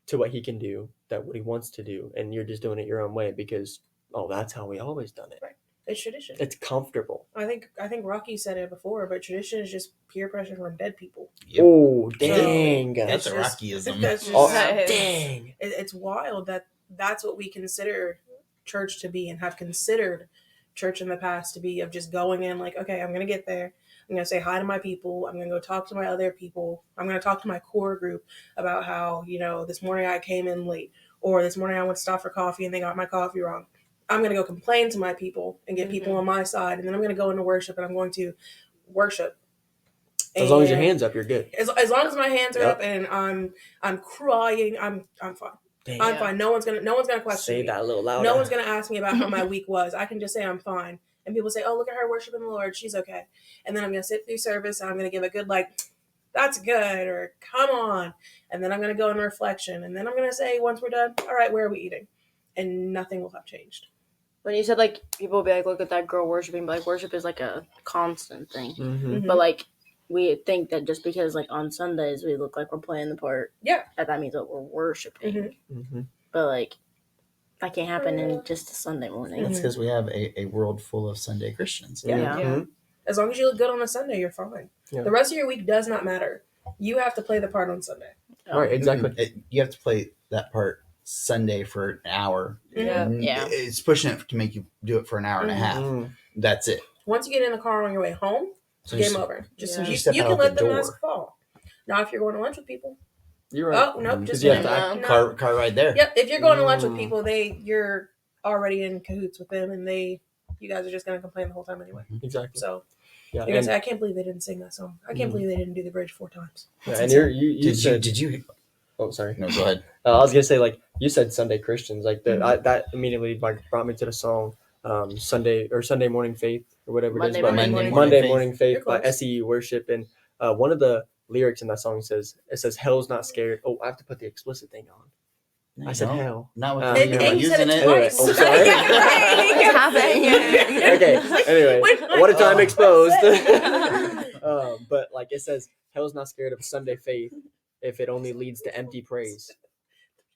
to what he can do, that what he wants to do, and you're just doing it your own way because that's how we always done it. Right. It's tradition. It's comfortable. I think Rocky said it before, but tradition is just peer pressure from dead people. Yep. Oh dang! That's a just- Rockyism. That's just, Oh, That is- dang! it's wild that that's what we consider church to be and have considered church in the past to be, of just going in like, okay, I'm going to get there. I'm going to say hi to my people. I'm going to go talk to my other people. I'm going to talk to my core group about how, this morning I came in late, or this morning I went to stop for coffee and they got my coffee wrong. I'm going to go complain to my people and get people on my side. And then I'm going to go into worship and I'm going to worship. As long as your And hands up, you're good. As long as my hands are Yep. up and I'm crying, I'm fine. Dang. I'm fine. No one's gonna question Say me. that a little louder. No one's gonna ask me about how my week was. I can just say I'm fine. And people say, "Oh, look at her worshiping the Lord. She's okay." And then I'm gonna sit through service and I'm gonna give a good "That's good," or "Come on." And then I'm gonna go in reflection. And then I'm gonna say, once we're done, "All right, where are we eating?" And nothing will have changed. when you said people will be like, look at that girl worshiping, but worship is like a constant thing. Mm-hmm. But we think that just because on Sundays we look like we're playing the part, Yeah. that means that we're worshiping. Mhm. Mm-hmm. But that can't happen in just a Sunday morning. That's because we have a world full of Sunday Christians. Yeah. Yeah. As long as you look good on a Sunday, you're fine. Yeah. The rest of your week does not matter. You have to play the part on Sunday. Right, exactly. You have to play that part Sunday for an hour. Yeah. Yeah. It's pushing it to make you do it for an hour and a half. Mm. That's it. Once you get in the car on your way home, So game you- over. Just Yeah. You you, step you out can the let the door. mask fall. Now, if you're going to lunch with people, You're right. oh nope, Mhm. just You have to no. act- Car ride there. Yep, if you're going to lunch with Mm. people, you're already in cahoots with them, and you guys are just gonna complain the whole time anyway. Exactly. So Yeah, you're gonna and, say, I can't believe they didn't sing that song. I can't Mm. believe they didn't do the bridge 4 times. yeah, and you said. Did you? Oh, sorry. No, go ahead. I was gonna say you said Sunday Christians Mhm. that immediately brought me to the song Sunday Morning Faith or whatever Monday it is. Morning But Faith. Monday Morning Faith You're by close. SEU Worship, and one of the lyrics in that song says "Hell's not scared." Oh, I have to put the explicit thing on. I said No, hell. Not with And- the And, camera and you said using it it. twice. Anyway, oh, sorry. It's happening. Okay. Anyway, Wait, what a time Oh. exposed. But it says, "Hell's not scared of Sunday faith if it only leads to empty praise."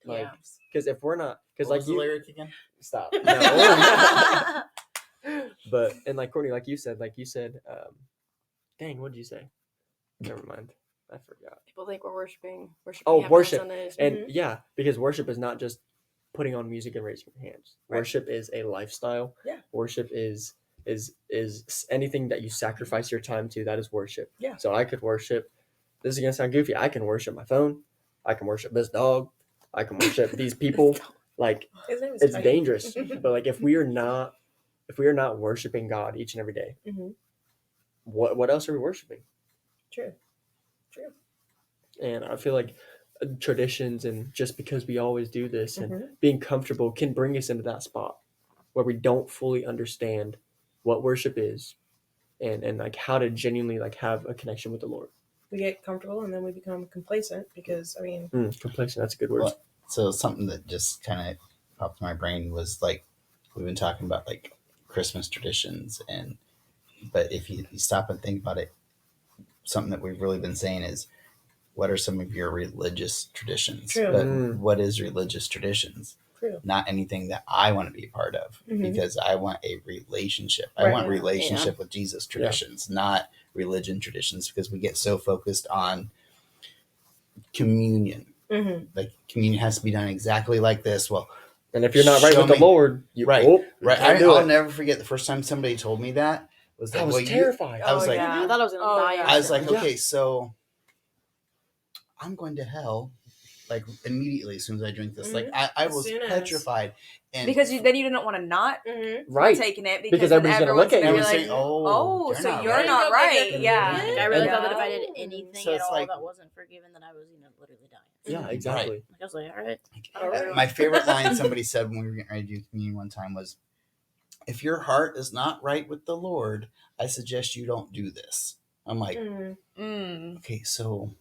Yeah. Because if we're not, because What was the lyric again? stop. No. But and Courtney, you said, dang, what did you say? Never mind, I forgot. People think we're worshiping. Oh, happens on worship. Sundays. And Mhm. yeah, because worship is not just putting on music and raising your hands. Right. Worship is a lifestyle. Yeah. Worship is anything that you sacrifice your time to. That is worship. Yeah. So I could worship. This is gonna sound goofy. I can worship my phone. I can worship this dog. I can worship these people. His name is It's Titan. dangerous. But if we are not worshiping God each and every day, Mhm. what else are we worshiping? True. True. And I feel like traditions and just because we always do this and Mhm. being comfortable can bring us into that spot where we don't fully understand what worship is and like how to genuinely like have a connection with the Lord. We get comfortable and then we become complacent because, I mean, Complacent, that's a good word. Well, so something that just kind of popped in my brain was like we've been talking about like Christmas traditions, but if you stop and think about it, something that we've really been saying is, what are some of your religious traditions? True. But what is religious traditions? True. Not anything that I want to be a part of, Mhm. because I want a relationship. I Right. want Yeah. relationship with Jesus traditions, not religion traditions, because we get so focused on communion. Mhm. Like communion has to be done exactly like this. Well, And if you're not right show with the me- Lord, you right. can't do I'll it. never forget the first time somebody told me that. Was that I was well, terrified. I was Oh, like, yeah. I thought I was gonna Oh, die. yeah. I was like, instantly. okay, so I'm going to hell, like immediately as soon as I drink this. Like I As was soon as. petrified, and Because then you didn't want to not Right. taking it Because then everybody's gonna look at everyone's you gonna and be was like, saying, so not you're right. not Go get right. your Yeah. communion. I realized Yeah. that if I did anything So at it's all like- that wasn't forgiven, that I was gonna literally die. Yeah, exactly. Like, I was like, all right. All right. My favorite line somebody said when we were getting ready to do communion one time was, "If your heart is not right with the Lord, I suggest you don't do this." I'm like, okay, so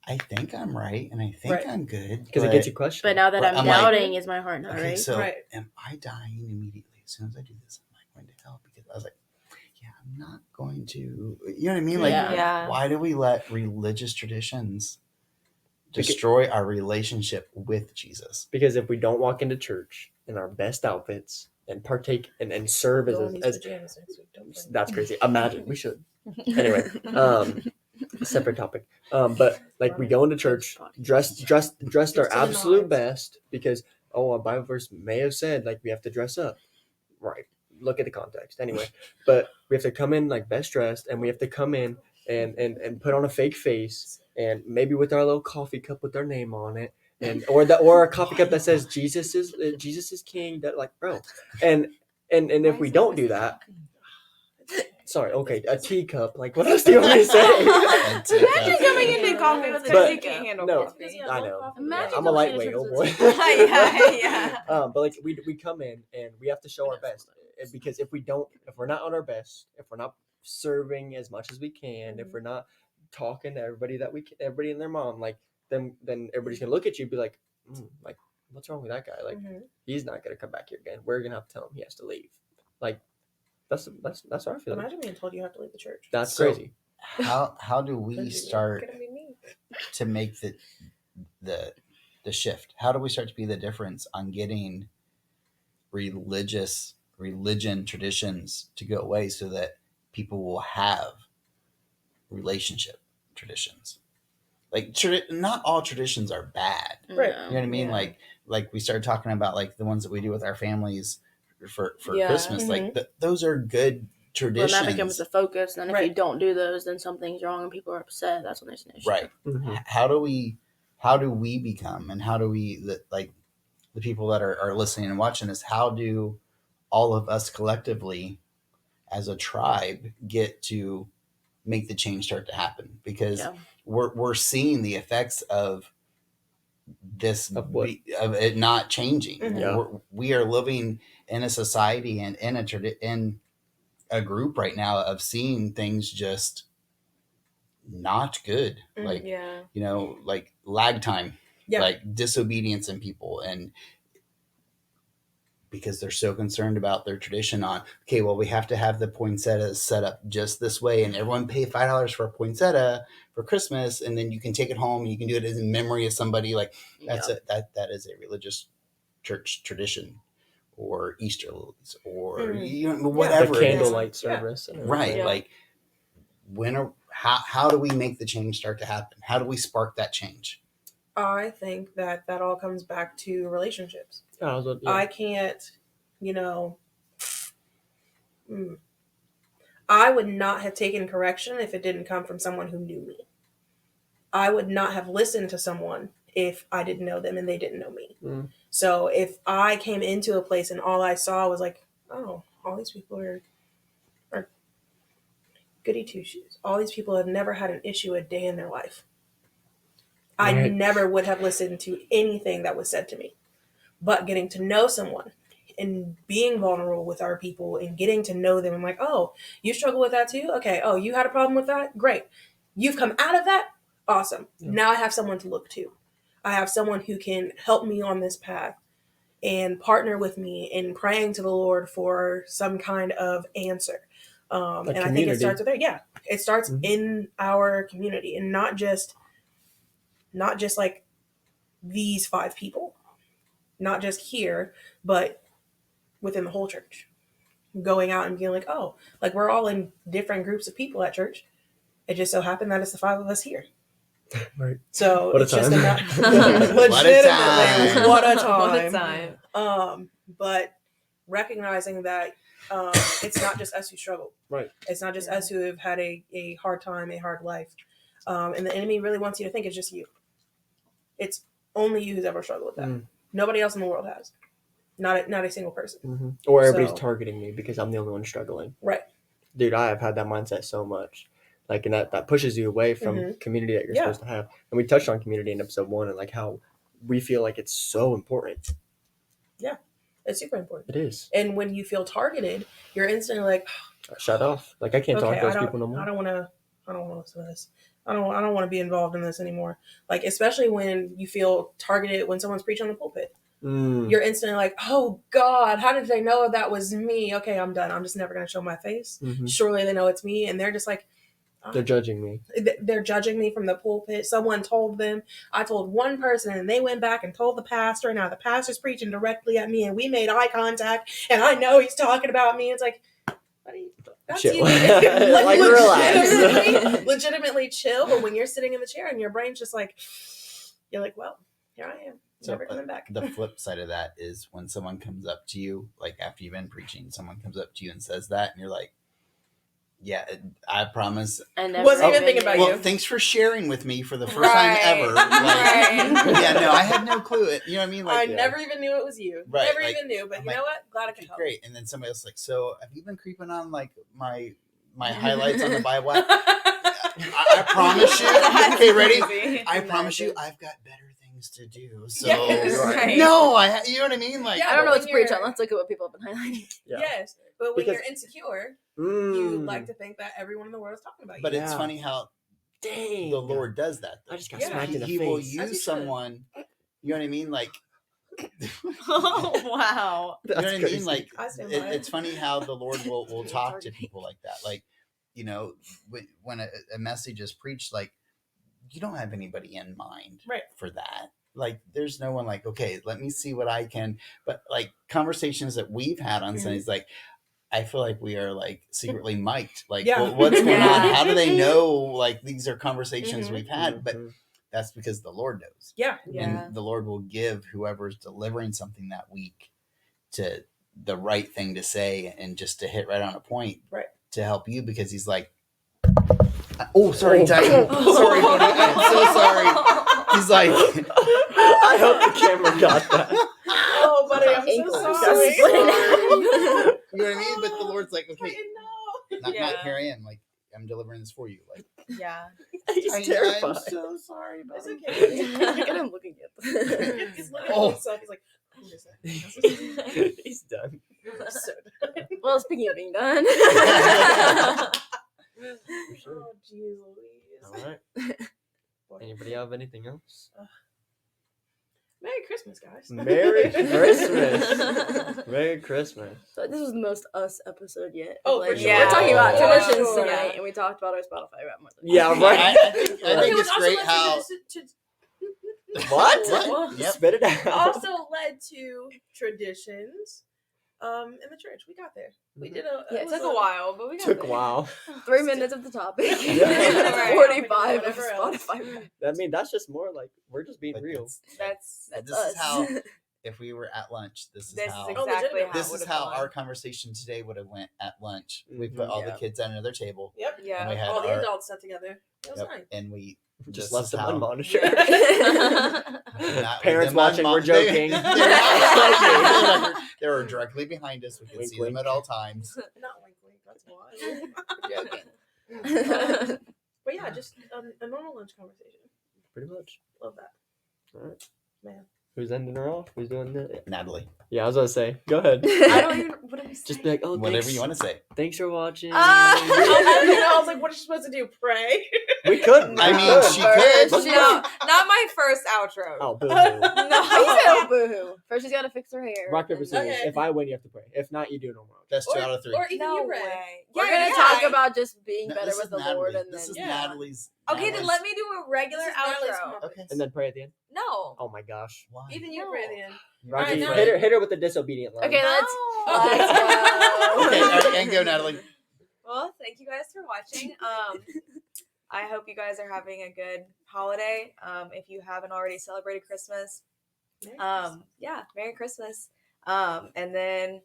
I think I'm right, and I think Right. I'm good, Because it gets you questioning. But now that But I'm I'm like, doubting, is my heart not okay, right? so Right. am I dying immediately as soon as I do this? Am I going to hell? Because I was like, yeah, I'm not going to. You know what I mean? Like, Yeah. why do we let religious traditions destroy our relationship with Jesus? Because if we don't walk into church in our best outfits and partake and serve Go in these as pajamas next week. Don't blame me. that's crazy. Imagine we should. Anyway, separate topic. But like we go into church dressed our Just in the absolute nines. best because a Bible verse may have said like we have to dress up. Right. Look at the context. Anyway, but we have to come in like best dressed, and we have to come in and put on a fake face, and maybe with our little coffee cup with our name on it, and or a coffee cup that says Jesus is King. That like, bro, and if we don't do that. Sorry, okay, a teacup. Like, what else do you want me to say? Imagine coming into coffee But- because you can't handle no, coffee. I know. Imagine I'm a going to lightweight, church oh boy. Yeah. But like we come in and we have to show our best, because if we're not on our best, if we're not serving as much as we can, if we're not talking to everybody everybody and their mom, like then everybody's gonna look at you and be like, like what's wrong with that guy? Like he's not gonna come back here again. We're gonna have to tell him he has to leave. Like that's how I feel. Imagine being told you have to leave the church. That's So- crazy. How do we Because you're start gonna be me. to make the shift? How do we start to be the difference on getting religion traditions to go away so that people will have relationship traditions? Like not all traditions are bad. Right. You know what I mean? Yeah. Like we started talking about like the ones that we do with our families for Yeah. Christmas. Like those are good When traditions. that becomes the focus, and then if Right. you don't do those, then something's wrong and people are upset. That's when there's an issue. Right. How do we become, and how do we like the people that are listening and watching this, how do all of us collectively as a tribe get to make the change start to happen? Because Yeah. we're seeing the effects of this Of what? of it not changing. Yeah. We are living in a society and in a group right now of seeing things just not good. Like Yeah. like lag time, Yeah. like disobedience in people, and because they're so concerned about their tradition on, okay, well, we have to have the poinsettia set up just this way, and everyone pay $5 for a poinsettia for Christmas, and then you can take it home and you can do it as in memory of somebody. Like that is a religious church tradition, or Easter lilies, or whatever The it is. candlelight service. And Right. everything. Like how do we make the change start to happen? How do we spark that change? I think that all comes back to relationships. Yeah. I can't, I would not have taken correction if it didn't come from someone who knew me. I would not have listened to someone if I didn't know them and they didn't know me. So if I came into a place and all I saw was like, oh, all these people are goody two shoes. All these people have never had an issue a day in their life. I never would have listened to anything that was said to me. But getting to know someone and being vulnerable with our people and getting to know them, I'm like, oh, you struggle with that too? Okay. Oh, you had a problem with that? Great. You've come out of that? Awesome. Yeah. Now I have someone to look to. I have someone who can help me on this path and partner with me in praying to the Lord for some kind of answer. And I think it starts with there. Yeah. It starts in our community, and not just like these 5 people. Not just here, but within the whole church. Going out and being like, oh, like we're all in different groups of people at church. It just so happened that it's the 5 of us here. Right. So what it's a time. just legitimately what a time. But recognizing that it's not just us who struggle. Right. It's not just us who have had a hard time, a hard life. And the enemy really wants you to think it's just you. It's only you who's ever struggled with that. Nobody else in the world has. Not a single person. Or everybody's targeting me because I'm the only one struggling. Right. Dude, I have had that mindset so much. Like, and that pushes you away from community that you're supposed to have. And we touched on community in episode 1 and like how we feel like it's so important. Yeah, it's super important. It is. And when you feel targeted, you're instantly like, shut off. Like, I can't talk to those people no more. I don't want to listen to this. I don't want to be involved in this anymore. Like, especially when you feel targeted when someone's preaching on the pulpit. You're instantly like, oh God, how did they know that was me? Okay, I'm done. I'm just never going to show my face. Surely they know it's me. And they're just like, they're judging me. They're judging me from the pulpit. Someone told them. I told one person, and they went back and told the pastor. And now the pastor's preaching directly at me, and we made eye contact. And I know he's talking about me. It's like, buddy, that's chill. you. Like relax. Legitimately chill. But when you're sitting in the chair and your brain's just like, you're like, well, here I am. Never coming back. The flip side of that is when someone comes up to you, like after you've been preaching, someone comes up to you and says that, and you're like, yeah, I promise. I wasn't even thinking about you. Well, thanks for sharing with me for the first time ever. Like, yeah, no, I had no clue. You know what I mean? Like, I never even knew it was you. Right, never like, even knew, but you know what? Glad I could help. Great. And then somebody else like, so have you been creeping on like my highlights on the Bible? I promise you. Okay, ready? I promise you, I've got better things to do. So right. No, you know what I mean? Like, I don't know what to preach on. Let's look at what people have been highlighting. Yeah. Yes, but when you're insecure, you like to think that everyone in the world is talking about you. But it's funny how the Lord does that. Though. I just got smacked in the face. He will use someone. You know what I mean? Like. Oh wow! You know what I crazy. mean? Like, it's funny how the Lord will talk to people like that. Like, you know, when a message is preached, like, you don't have anybody in mind for that. Like, there's no one like, okay, let me see what I can. But like conversations that we've had on Sundays, like, I feel like we are like secretly mic'd. Like, what's going on? How do they know? Like, these are conversations we've had, but that's because the Lord knows. Yeah. And the Lord will give whoever's delivering something that week to the right thing to say and just to hit right on a point to help you, because he's like, oh, sorry, Titan. Sorry, buddy. I'm so sorry. He's like, I hope the camera got that. Oh, buddy, I'm so sorry. You know what I mean? But the Lord's like, okay, not here I am. Like, I'm delivering this for you. Like, he's terrified. I'm so sorry, buddy. It's okay. I'm looking at He's looking at himself. He's like, who is that? He's done. So done. Well, speaking of being done. Oh, jeez Louise. All right. Anybody have anything else? Merry Christmas, guys. Merry Christmas. Merry Christmas. So this was the most us episode yet. Oh, like, for sure. We're talking about traditions Sure. tonight, and we talked about our Spotify rap month. Yeah, right. I think it's great how. What? Yep. Spit it out. Also led to traditions in the church. We got there. We did It took a while, but we got Took a there. while. 3 minutes of the topic. Yeah. 45 of Whatever else. Spotify rap. I mean, that's just more like we're just being But real. That's this us. is how, if we were at lunch, this is how exactly how this it is would've how gone. our conversation today would have went at lunch. We put all the kids at another table. Yep. Yeah. And we had All the our, adults sat together. It was nice. and we Just this left is them how- unmonitored. Not Parents them watching, we're joking. They were directly behind us. We could Wink, see them wink. at all times. Not wink wink. That's why. Joking. But yeah, just a normal lunch conversation. Pretty much. Love that. All right. Man. Who's ending her off? Who's doing that? Natalie. Yeah, I was gonna say. Go ahead. I don't even. What do we say? Just be like, oh, Whatever thanks. you want to say. Thanks for watching. I was like, what is she supposed to do? Pray? We could. I we mean, could. she could. Let's No, not my first outro. Oh, boo-hoo. No, boo-hoo. First, she's got to fix her hair. Rock, paper, and scissors. then- Okay. If I win, you have to pray. If not, you do no more. That's 2 out of 3. Or even No you pray. way. We're Yeah, gonna yeah. talk about just being No, better this with is the Natalie. Lord, and This then is Yeah. Natalie's. Okay, then Natalie's- let me do a regular This is Natalie's outro. Muppets. Okay. And then pray at the end. No. Oh my gosh. Why? Even you No. pray at the end. Rocky, now- hit her with the disobedient line. okay, let's No. let's go. Okay, all right, and go, Natalie. Well, thank you guys for watching. I hope you guys are having a good holiday. If you haven't already celebrated Christmas, yeah, Merry Christmas. And then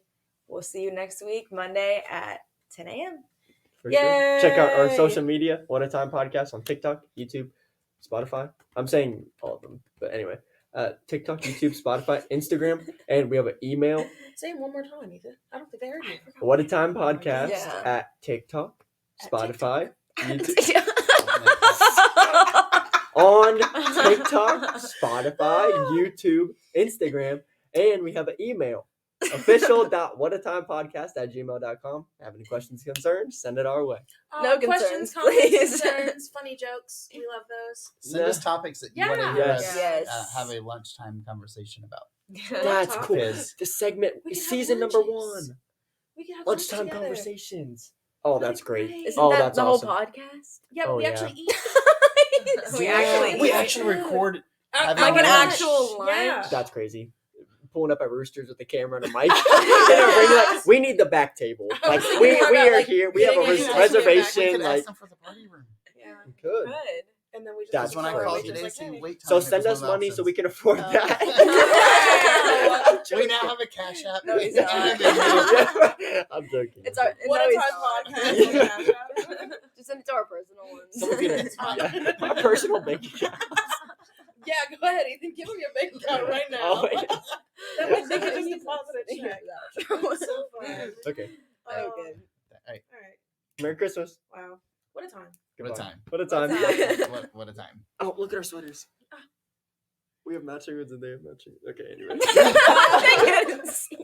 we'll see you next week, Monday at 10 a.m. For sure. Check out our Yay! social media, One at a Time Podcast on TikTok, YouTube, Spotify. I'm saying all of them, but anyway. TikTok, YouTube, Spotify, Instagram, and we have an email, Say it one more time, Ethan. I don't think they heard you. What a Time Podcast Yeah. at TikTok, At Spotify, YouTube, on TikTok, Spotify, YouTube, Instagram, and we have an email, official.whatatimepodcast@gmail.com. Have any questions, concerns, send it our way. No questions, concerns, comments, please. concerns, funny jokes. We love those. Send us topics that you want to hear Yes. us Yes. have a lunchtime conversation about. That's cool. Because The segment We is can have season number lunches. 1. We can have Lunchtime lunch together. conversations. Oh, that's great. Isn't Isn't Oh, that that's the awesome. whole podcast? Yeah, but Oh, we yeah. actually eat. We Yeah. actually we eat. actually record having Like an lunch. actual lunch? Yeah. That's crazy. Pulling up at Roosters with the camera and a mic. Like, we need the back table. Like I was we thinking more are about, like, here. We have a getting We into could Reservation, ask- we reservation. could ask Like them for the party room. Yeah. we could. Good. And then we just That's That's when I Sorry, called we today just to like, wait time. So It send was us one of the money so options. we can afford Oh. that. We now have a cash app. No, he's not. And a I'm joking. It's our What no, a he's time not. podcast. Just send it to our personal ones. Someone's gonna- It's fine. Yeah, my personal bank account. Yeah, go ahead, Ethan. Give him your bank account right now. Oh, wait. That way they can just deposit a check. That's so fun. Okay. Oh, good. All right. All right. Merry Christmas. Wow. What a time. What a Goodbye. time. What a time. What a time. Oh, look at our sweaters. We have matching ones and they have matching. Okay, anyway. I didn't see